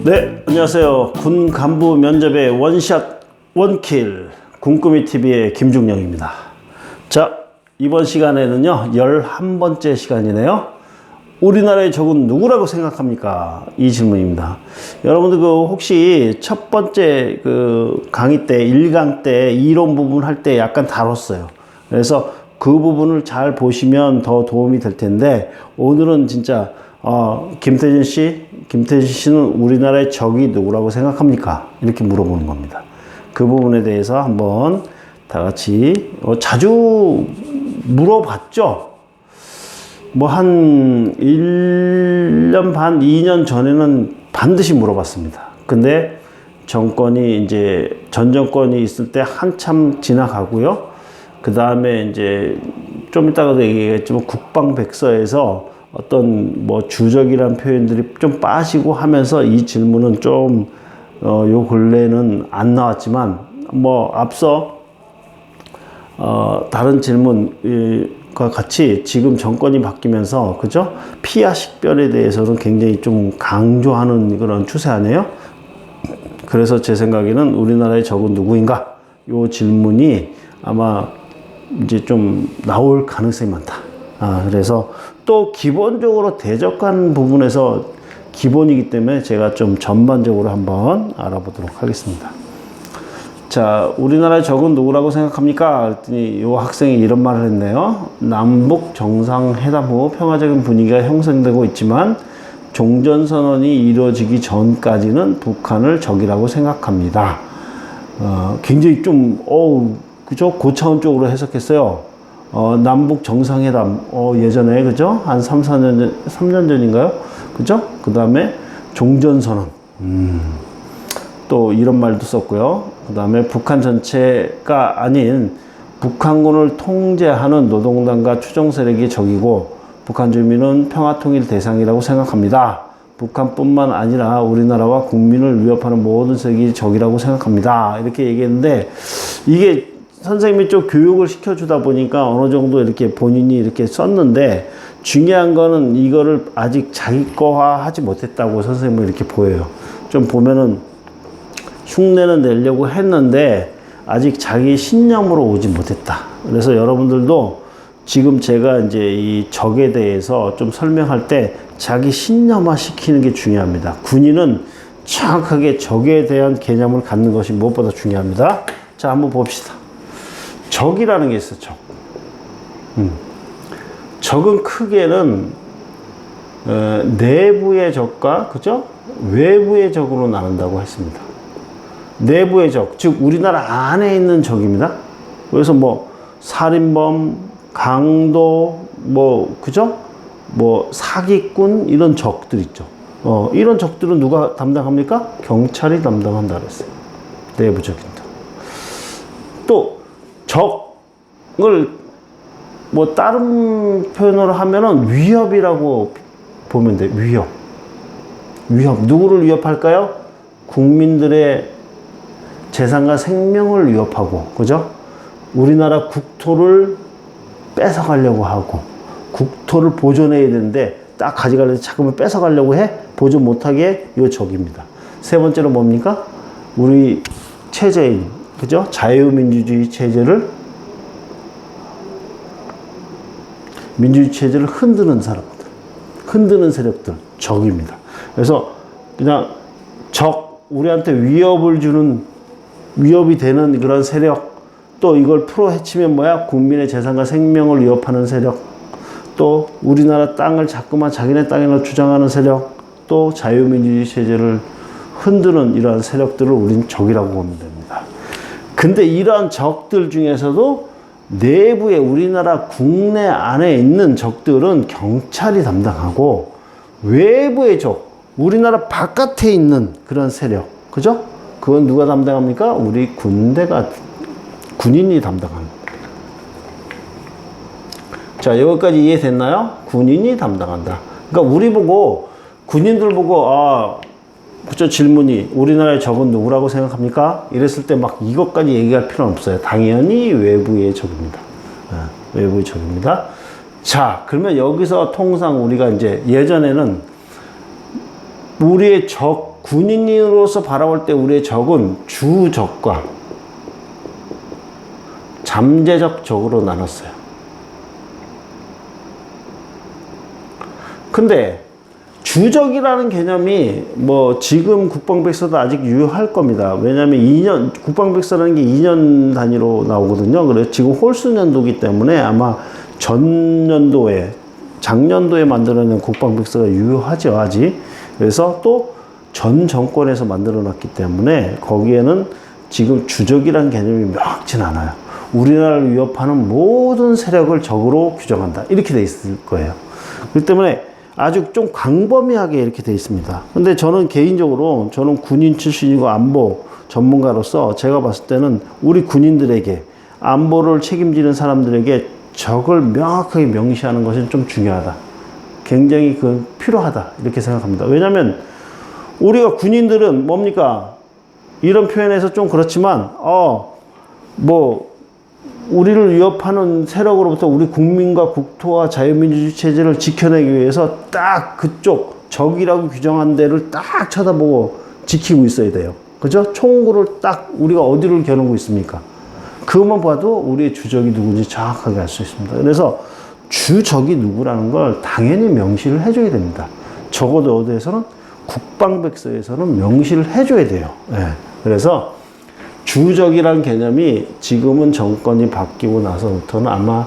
네, 안녕하세요. 군 간부 면접의 원샷 원킬 군꾸미TV의 김중령입니다. 자, 이번 시간에는요 11번째 시간이네요. 우리나라의 적은 누구라고 생각합니까? 이 질문입니다. 여러분들 혹시 첫 번째 강의 때 1강 때 이론 부분 할 때 약간 다뤘어요. 그래서 그 부분을 잘 보시면 더 도움이 될 텐데, 오늘은 진짜 김태진 씨는 우리나라의 적이 누구라고 생각합니까? 이렇게 물어보는 겁니다. 그 부분에 대해서 한번 다 같이 자주 물어봤죠? 뭐 한 1년 반, 2년 전에는 반드시 물어봤습니다. 근데 정권이 이제 전 정권이 있을 때 한참 지나가고요. 그 다음에 이제 좀 이따가도 얘기했지만 국방백서에서 어떤 뭐 주적이란 표현들이 좀 빠지고 하면서 이 질문은 좀 요 근래는 안 나왔지만, 뭐 앞서 다른 질문과 같이 지금 정권이 바뀌면서, 그죠? 피하 식별에 대해서는 굉장히 좀 강조하는 그런 추세 아니에요? 그래서 제 생각에는 우리나라의 적은 누구인가? 요 질문이 아마 이제 좀 나올 가능성이 많다. 그래서 또 기본적으로 대적한 부분에서 기본이기 때문에 제가 좀 전반적으로 한번 알아보도록 하겠습니다. 자, 우리나라의 적은 누구라고 생각합니까? 그랬더니 이 학생이 이런 말을 했네요. 남북 정상회담 후 평화적인 분위기가 형성되고 있지만 종전선언이 이루어지기 전까지는 북한을 적이라고 생각합니다. 굉장히 좀 그죠? 고차원적으로 해석했어요. 남북 정상회담, 예전에, 그죠? 한 3년 전인가요? 그죠? 그 다음에 종전선언. 또 이런 말도 썼고요. 그 다음에 북한 전체가 아닌 북한군을 통제하는 노동당과 추종 세력이 적이고 북한 주민은 평화통일 대상이라고 생각합니다. 북한뿐만 아니라 우리나라와 국민을 위협하는 모든 세력이 적이라고 생각합니다. 이렇게 얘기했는데, 이게 선생님이 좀 교육을 시켜주다 보니까 어느 정도 이렇게 본인이 이렇게 썼는데, 중요한 거는 이거를 아직 자기 거화 하지 못했다고 선생님은 이렇게 보여요. 좀 보면은 흉내는 내려고 했는데 아직 자기 신념으로 오지 못했다. 그래서 여러분들도 지금 제가 이제 이 적에 대해서 좀 설명할 때 자기 신념화 시키는 게 중요합니다. 군인은 정확하게 적에 대한 개념을 갖는 것이 무엇보다 중요합니다. 자, 한번 봅시다. 적이라는 게 있어, 적. 적은 크게는 내부의 적과, 그죠? 외부의 적으로 나눈다고 했습니다. 내부의 적, 즉 우리나라 안에 있는 적입니다. 그래서 뭐 살인범, 강도, 뭐 그죠? 뭐 사기꾼, 이런 적들 있죠. 이런 적들은 누가 담당합니까? 경찰이 담당한다 그랬어요. 내부적인다. 또 적을 뭐 다른 표현으로 하면은 위협이라고 보면 돼. 위협. 누구를 위협할까요? 국민들의 재산과 생명을 위협하고, 그죠? 우리나라 국토를 뺏어가려고 하고, 국토를 보존해야 되는데 딱 가져가려고 자꾸만 뺏어가려고 해. 보존 못하게 요 적입니다. 세 번째로 뭡니까? 우리 체제인, 그죠? 자유민주주의 체제를, 민주주의 체제를 흔드는 사람들, 흔드는 세력들, 적입니다. 그래서 그냥 우리한테 위협이 되는 그런 세력, 또 이걸 풀어헤치면 뭐야? 국민의 재산과 생명을 위협하는 세력, 또 우리나라 땅을 자꾸만 자기네 땅이라고 주장하는 세력, 또 자유민주주의 체제를 흔드는 이러한 세력들을 우린 적이라고 보면 됩니다. 근데 이러한 적들 중에서도 내부에 우리나라 국내 안에 있는 적들은 경찰이 담당하고, 외부의 적, 우리나라 바깥에 있는 그런 세력, 그죠? 그건 누가 담당합니까? 우리 군인이 담당합니다. 자, 여기까지 이해됐나요? 군인이 담당한다. 그러니까 군인들 보고, 그쵸, 질문이 우리나라의 적은 누구라고 생각합니까? 이랬을 때 막 이것까지 얘기할 필요는 없어요. 당연히 외부의 적입니다. 외부의 적입니다. 자, 그러면 여기서 통상 우리가 이제 예전에는 우리의 적 군인으로서 바라볼 때 우리의 적은 주적과 잠재적 적으로 나눴어요. 근데 주적이라는 개념이 뭐 지금 국방백서도 아직 유효할 겁니다. 왜냐하면 2년, 국방백서라는 게 2년 단위로 나오거든요. 그래서 지금 홀수년도기 때문에 아마 전년도에, 작년도에 만들어낸 국방백서가 유효하죠, 아직. 그래서 또 전 정권에서 만들어 놨기 때문에 거기에는 지금 주적이라는 개념이 명확진 않아요. 우리나라를 위협하는 모든 세력을 적으로 규정한다. 이렇게 돼 있을 거예요. 그렇기 때문에 아주 좀 광범위하게 이렇게 돼 있습니다. 근데 저는 개인적으로 저는 군인 출신이고 안보 전문가로서 제가 봤을 때는 우리 군인들에게 안보를 책임지는 사람들에게 적을 명확하게 명시하는 것은 좀 중요하다. 굉장히 필요하다. 이렇게 생각합니다. 왜냐하면 우리가 군인들은 뭡니까? 이런 표현에서 좀 그렇지만 우리를 위협하는 세력으로부터 우리 국민과 국토와 자유민주주의 체제를 지켜내기 위해서 딱 그쪽 적이라고 규정한 데를 딱 쳐다보고 지키고 있어야 돼요. 그죠? 총구를 딱 우리가 어디를 겨누고 있습니까? 그것만 봐도 우리의 주적이 누군지 정확하게 알 수 있습니다. 그래서 주적이 누구라는 걸 당연히 명시를 해줘야 됩니다. 적어도 어디에서는 국방백서에서는 명시를 해줘야 돼요. 네. 그래서 주적이라는 개념이 지금은 정권이 바뀌고 나서부터는 아마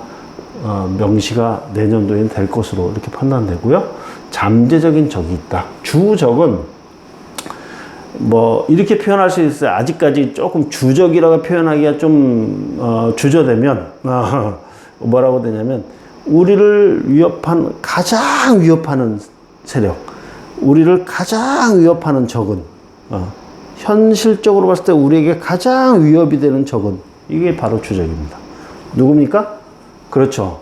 명시가 내년도에는 될 것으로 이렇게 판단되고요. 잠재적인 적이 있다. 주적은 뭐 이렇게 표현할 수 있어요. 아직까지 조금 주적이라고 표현하기가 좀 주저되면 뭐라고 되냐면 우리를 가장 위협하는 세력, 우리를 가장 위협하는 적은 현실적으로 봤을 때 우리에게 가장 위협이 되는 적은 이게 바로 주적입니다. 누굽니까? 그렇죠.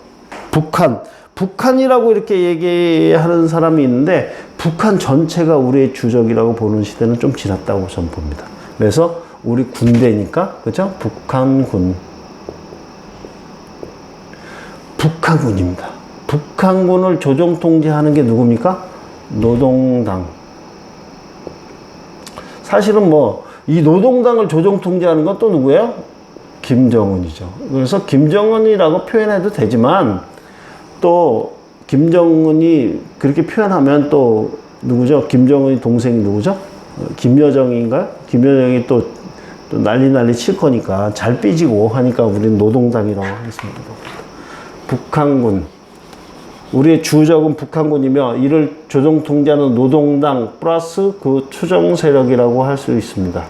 북한이라고 이렇게 얘기하는 사람이 있는데 북한 전체가 우리의 주적이라고 보는 시대는 좀 지났다고 저는 봅니다. 그래서 우리 군대니까 그죠? 북한군입니다. 북한군을 조정 통제하는 게 누굽니까? 노동당. 사실은 이 노동당을 조정 통제하는 건 또 누구예요? 김정은이죠. 그래서 김정은이라고 표현해도 되지만 또 김정은이 그렇게 표현하면 또 누구죠? 김정은이 동생이 누구죠? 김여정인가요? 김여정이 또 난리 칠 거니까 잘 삐지고 하니까 우리는 노동당이라고 하겠습니다. 북한군. 우리의 주적은 북한군이며 이를 조정 통제하는 노동당 플러스 그 추정 세력이라고 할 수 있습니다.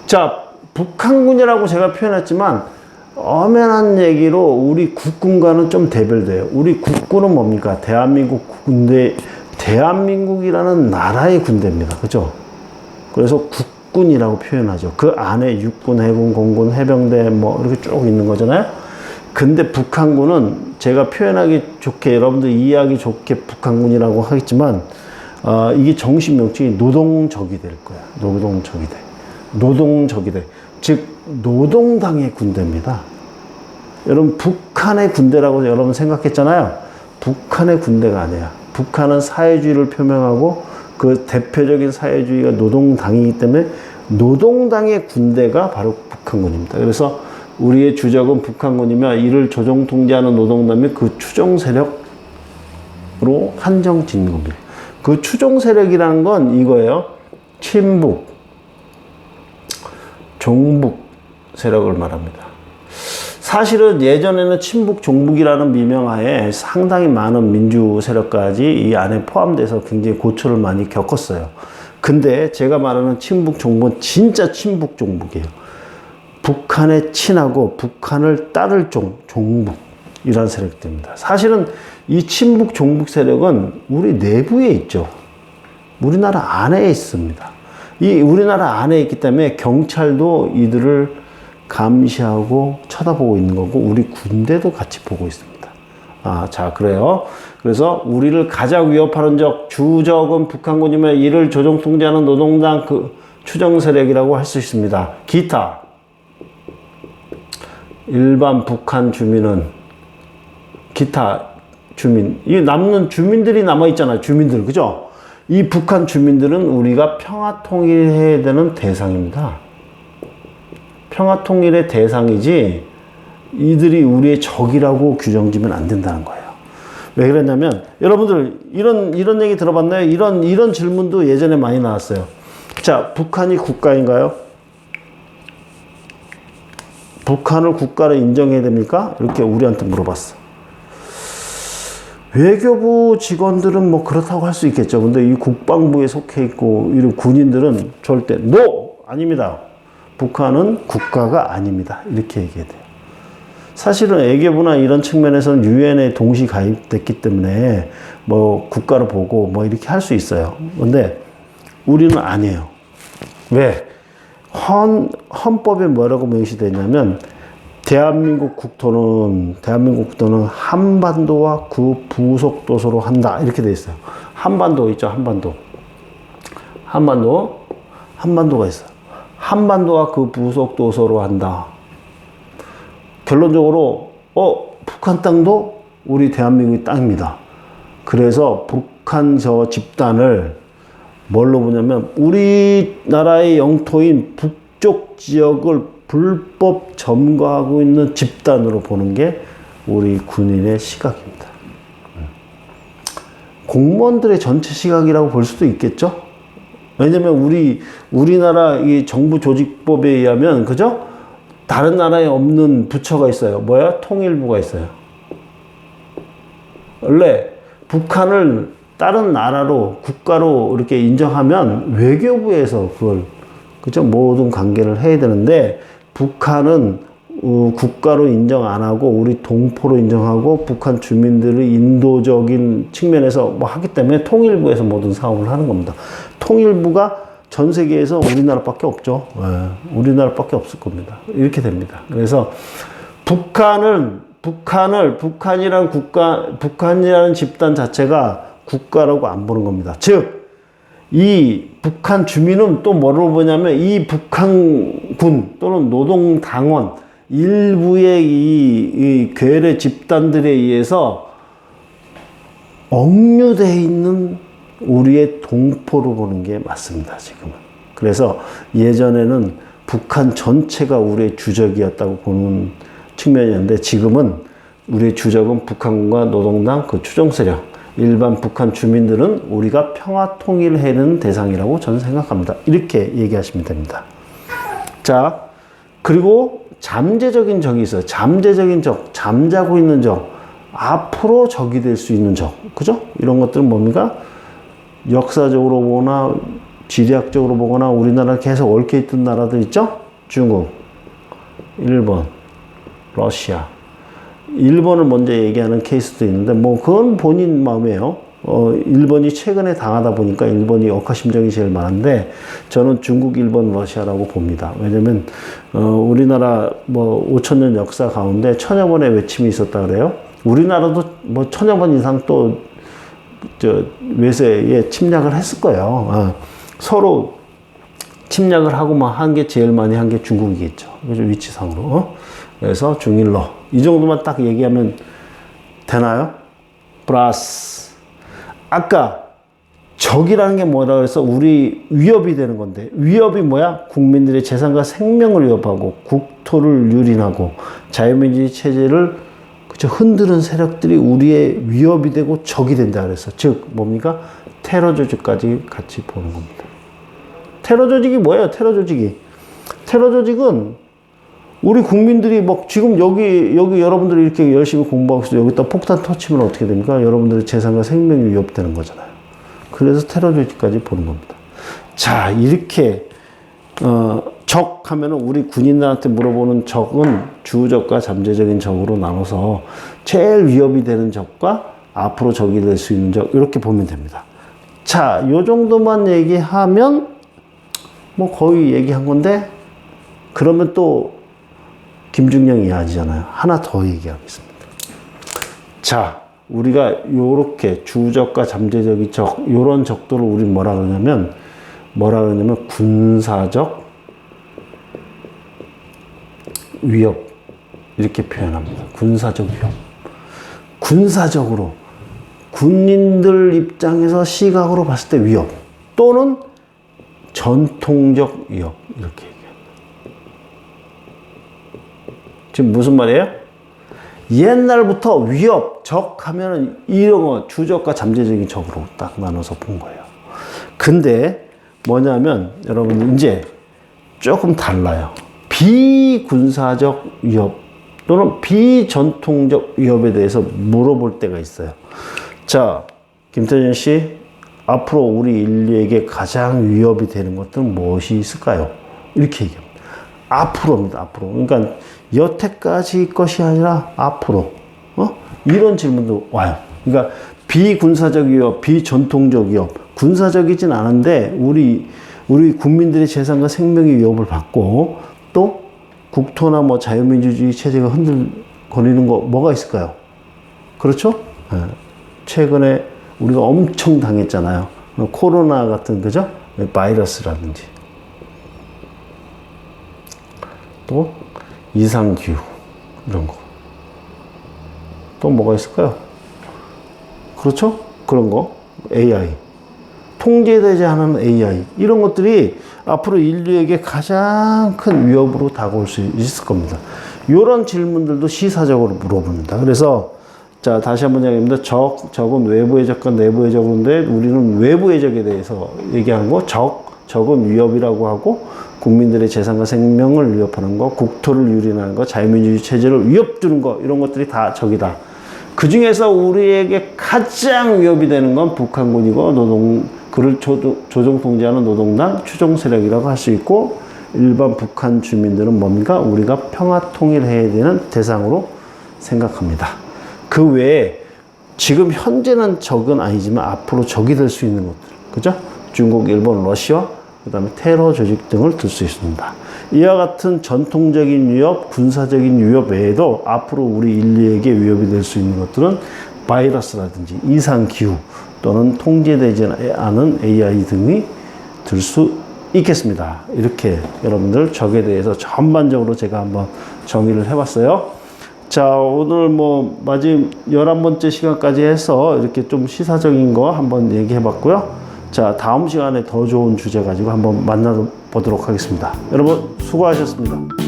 자, 북한군이라고 제가 표현했지만 엄연한 얘기로 우리 국군과는 좀 대별돼요. 우리 국군은 뭡니까? 대한민국 군대, 대한민국이라는 나라의 군대입니다. 그죠? 그래서 국군이라고 표현하죠. 그 안에 육군, 해군, 공군, 해병대 이렇게 쭉 있는 거잖아요. 근데 북한군은 제가 표현하기 좋게 여러분들 이해하기 좋게 북한군이라고 하겠지만 이게 정식 명칭이 노동적이 될 거야. 노동적이 돼. 즉 노동당의 군대입니다. 여러분 북한의 군대라고 여러분 생각했잖아요. 북한의 군대가 아니야. 북한은 사회주의를 표명하고 그 대표적인 사회주의가 노동당이기 때문에 노동당의 군대가 바로 북한군입니다. 그래서 우리의 주적은 북한군이며 이를 조정 통제하는 노동당이 그 추종 세력으로 한정 짓는 겁니다. 그 추종 세력이라는 건 이거예요. 친북, 종북 세력을 말합니다. 사실은 예전에는 친북, 종북이라는 미명하에 상당히 많은 민주 세력까지 이 안에 포함돼서 굉장히 고초를 많이 겪었어요. 근데 제가 말하는 친북, 종북은 진짜 친북, 종북이에요. 북한에 친하고 북한을 따를 종북이라는 세력들입니다. 사실은 이 친북, 종북 세력은 우리 내부에 있죠. 우리나라 안에 있습니다. 이 우리나라 안에 있기 때문에 경찰도 이들을 감시하고 쳐다보고 있는 거고 우리 군대도 같이 보고 있습니다. 자, 그래요. 그래서 우리를 가장 위협하는 적, 주적은 북한군이며 이를 조정 통제하는 노동당 그 추정 세력이라고 할 수 있습니다. 기타. 일반 북한 주민은 기타 주민, 이 남는 주민들이 남아있잖아요. 주민들, 그죠? 이 북한 주민들은 우리가 평화 통일해야 되는 대상입니다. 평화 통일의 대상이지 이들이 우리의 적이라고 규정지면 안 된다는 거예요. 왜 그랬냐면 여러분들 이런 얘기 들어봤나요? 이런 질문도 예전에 많이 나왔어요. 자, 북한이 국가인가요? 북한을 국가로 인정해야 됩니까? 이렇게 우리한테 물어봤어. 외교부 직원들은 뭐 그렇다고 할 수 있겠죠. 근데 이 국방부에 속해 있고 이런 군인들은 절대 NO! 아닙니다. 북한은 국가가 아닙니다. 이렇게 얘기해야 돼요. 사실은 외교부나 이런 측면에서는 유엔에 동시 가입됐기 때문에 뭐 국가로 보고 뭐 이렇게 할 수 있어요. 근데 우리는 아니에요. 왜? 헌법에 뭐라고 명시되냐면 대한민국 국토는 한반도와 그 부속 도서로 한다. 이렇게 돼 있어요. 한반도 있죠, 한반도가 있어요. 한반도와 그 부속 도서로 한다. 결론적으로 북한 땅도 우리 대한민국의 땅입니다. 그래서 북한 저 집단을 뭘로 보냐면 우리나라의 영토인 북쪽 지역을 불법 점거하고 있는 집단으로 보는 게 우리 군인의 시각입니다. 공무원들의 전체 시각이라고 볼 수도 있겠죠? 왜냐면 우리나라 이 정부 조직법에 의하면, 그죠? 다른 나라에 없는 부처가 있어요. 뭐야? 통일부가 있어요. 원래 북한을 다른 나라로, 국가로 이렇게 인정하면 외교부에서 그걸, 그죠? 모든 관계를 해야 되는데, 북한은 국가로 인정 안 하고 우리 동포로 인정하고 북한 주민들의 인도적인 측면에서 뭐 하기 때문에 통일부에서 모든 사업을 하는 겁니다. 통일부가 전 세계에서 우리나라밖에 없죠. 우리나라밖에 없을 겁니다. 이렇게 됩니다. 그래서 북한이라는 집단 자체가 국가라고 안 보는 겁니다. 즉, 이 북한 주민은 또 뭐를 보냐면 이 북한군 또는 노동당원 일부의 이 괴뢰 집단들에 의해서 억류되어 있는 우리의 동포로 보는 게 맞습니다, 지금은. 그래서 예전에는 북한 전체가 우리의 주적이었다고 보는 측면이었는데 지금은 우리의 주적은 북한군과 노동당 그 추종세력, 일반 북한 주민들은 우리가 평화 통일해야 되는 대상이라고 저는 생각합니다. 이렇게 얘기하시면 됩니다. 자, 그리고 잠재적인 적이 있어요. 잠재적인 적, 잠자고 있는 적, 앞으로 적이 될 수 있는 적, 그죠? 이런 것들은 뭡니까? 역사적으로 보거나 지리학적으로 보거나 우리나라 계속 얽혀있던 나라들 있죠? 중국, 일본, 러시아. 일본을 먼저 얘기하는 케이스도 있는데 뭐 그건 본인 마음이에요. 일본이 최근에 당하다 보니까 일본이 억하심정이 제일 많은데 저는 중국, 일본, 러시아라고 봅니다. 왜냐면 우리나라 뭐 5,000년 역사 가운데 1000여 번의 외침이 있었다 그래요. 우리나라도 뭐 1000여 번 이상 또 외세에 침략을 했을 거예요. 서로 침략을 하고만 한 게 제일 많이 한 게 중국이겠죠. 그죠? 위치상으로. 그래서 중일러. 이 정도만 딱 얘기하면 되나요? 플러스. 아까 적이라는 게 뭐라 그래서 우리 위협이 되는 건데 위협이 뭐야? 국민들의 재산과 생명을 위협하고 국토를 유린하고 자유민주주의 체제를 그쵸? 흔드는 세력들이 우리의 위협이 되고 적이 된다 그랬어. 즉 뭡니까? 테러 조직까지 같이 보는 겁니다. 테러 조직이 뭐예요? 테러 조직은 우리 국민들이 막 지금 여기 여러분들이 이렇게 열심히 공부하고 있어요. 여기다 폭탄 터치면 어떻게 됩니까? 여러분들의 재산과 생명이 위협되는 거잖아요. 그래서 테러 조직까지 보는 겁니다. 자, 이렇게 적 하면은 우리 군인들한테 물어보는 적은 주적과 잠재적인 적으로 나눠서 제일 위협이 되는 적과 앞으로 적이 될 수 있는 적 이렇게 보면 됩니다. 자, 요 정도만 얘기하면 뭐 거의 얘기한 건데 그러면 또 김중령 이야기잖아요. 하나 더 얘기하겠습니다. 자, 우리가 요렇게 주적과 잠재적인 적, 요런 적도를 우리 뭐라 그러냐면 군사적 위협. 이렇게 표현합니다. 군사적 위협. 군인들 입장에서 시각으로 봤을 때 위협 또는 전통적 위협 이렇게 얘기합니다. 지금 무슨 말이에요? 옛날부터 위협, 적 하면은 이런 거 주적과 잠재적인 적으로 딱 나눠서 본 거예요. 근데 뭐냐면 여러분 이제 조금 달라요. 비군사적 위협 또는 비전통적 위협에 대해서 물어볼 때가 있어요. 자, 김태준 씨, 앞으로 우리 인류에게 가장 위협이 되는 것들은 무엇이 있을까요? 이렇게 얘기합니다. 앞으로입니다. 앞으로. 그러니까 여태까지 것이 아니라 앞으로. 이런 질문도 와요. 그러니까 비군사적 위협, 비전통적 위협. 군사적이진 않은데 우리 국민들의 재산과 생명의 위협을 받고 또 국토나 뭐 자유민주주의 체제가 흔들거리는 거 뭐가 있을까요? 그렇죠? 네. 최근에 우리가 엄청 당했잖아요. 코로나 같은 그죠? 바이러스라든지 또 이상기후 이런 거. 또 뭐가 있을까요? 그렇죠? 그런 거. AI. 통제되지 않은 AI. 이런 것들이 앞으로 인류에게 가장 큰 위협으로 다가올 수 있을 겁니다. 이런 질문들도 시사적으로 물어봅니다. 그래서 자, 다시 한번 이야기합니다. 적은 외부의 적과 내부의 적인데 우리는 외부의 적에 대해서 얘기하는 거. 적은 위협이라고 하고 국민들의 재산과 생명을 위협하는 거, 국토를 유린하는 거, 자유민주주의 체제를 위협 주는 거 이런 것들이 다 적이다. 그 중에서 우리에게 가장 위협이 되는 건 북한군이고 그를 조종 통제하는 노동당 추종 세력이라고 할 수 있고 일반 북한 주민들은 뭡니까? 우리가 평화 통일해야 되는 대상으로 생각합니다. 그 외에 지금 현재는 적은 아니지만 앞으로 적이 될 수 있는 것들, 그죠? 중국, 일본, 러시아, 그 다음에 테러 조직 등을 들 수 있습니다. 이와 같은 전통적인 위협, 군사적인 위협 외에도 앞으로 우리 인류에게 위협이 될 수 있는 것들은 바이러스라든지 이상기후 또는 통제되지 않은 AI 등이 들 수 있겠습니다. 이렇게 여러분들 적에 대해서 전반적으로 제가 한번 정의를 해봤어요. 자, 오늘 뭐 마지막 11번째 시간까지 해서 이렇게 좀 시사적인 거 한번 얘기해 봤고요. 자, 다음 시간에 더 좋은 주제 가지고 한번 만나보도록 하겠습니다. 여러분 수고하셨습니다.